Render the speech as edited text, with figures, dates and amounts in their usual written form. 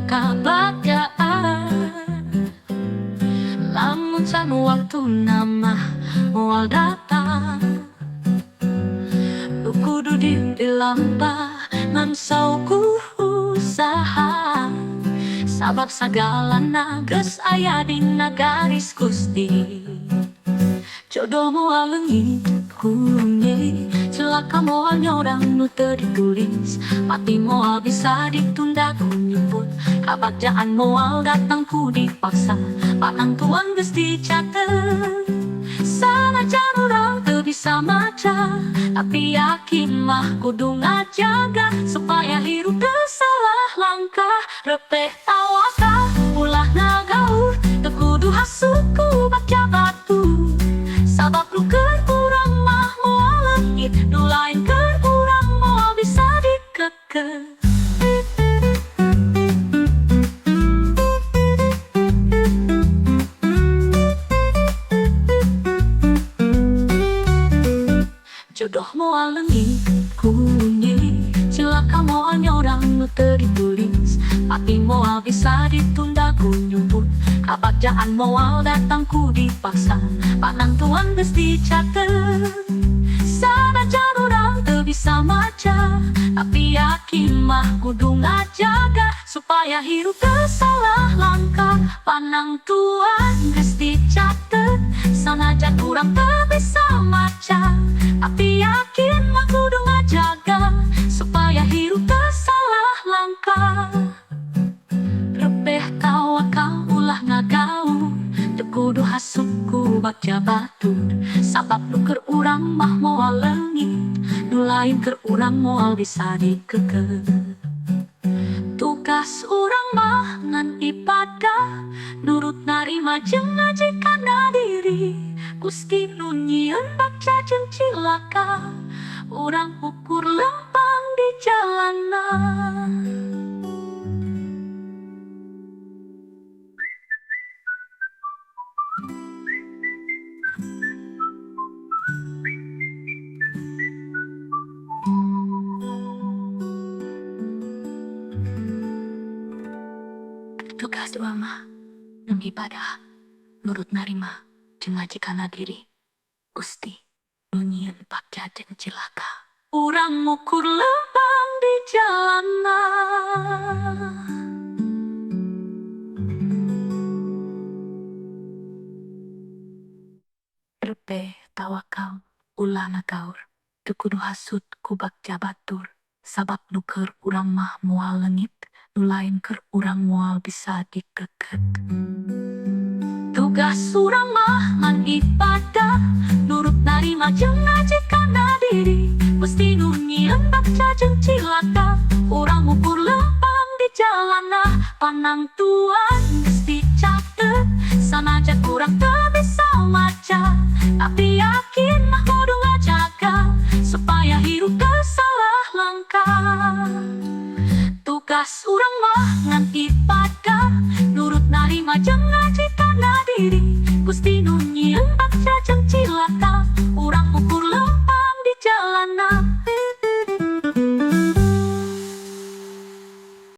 kebahagiaan. Lamun can waktu nama moal datang, lu kudu dilampah ngan sauku usaha. Sabab sagala nages aya dina garis Gusti. Jodoh moal leungit kunyi, celaka moal nyorang nu teu ditulis. Pati moal bisa ditunda ku nyebut, kabagjaan moal datang ku dipaksa. Panantuan geus dicatet, sanajan urang teu bisa maca, tapi yakin mah kudu ngajaga supaya hirup teu salah langkah. Repeh tawakal ulah ngagaur, teu kudu hasut ku baca batu. Sabab lu keur urang mah moal leungit, nu lain keur urang moal bisa dikeke. Jodoh moal leungit kunyi, celaka moal nyorang nu teu ditulis. Pati moal bisa ditunda ku nyumput, kabagjaan moal datang ku dipaksa. Panantuan geus dicatet, sanajan urang teu bisa maca, tapi yakin mah kudu ngajaga supaya hirup teu salah langkah. Panantuan geus dicatet, sanajan urang teu bisa maca, tapi yakin mah kudu ngajaga supaya hirup teu salah langkah. Repeh tawakal ulah ngagaul, teu kudu hasut ku baca batur. Sabab nu keur urang mah moal leungit, nu lain keur urang moal bisa dikeke. Tugas urang mah ngan ibadah, nurut narima jeung ngajikana diri. Gusti nu nyieun baca jeung cilaka, urang ukur lempang di jalanan. Tugas doa mah ngan ibadah, nurut narima jeung ngajikana diri. Gusti nu nyieun bagja jeung cilaka, urang ngukur lempang di jalanan. Repeh tawakal ulah ngagaur, teu kudu hasut ku bagja batur. Sabab nu keur urang mah moal leungit, nu lain keur urang moal bisa dikeket. Tugas urang mah ngan ibadah, nurut narima jeung ngajikana diri. Gusti nu nyieun bagja jeung cilaka, urang ngukur lempang di jalanah. Panantuan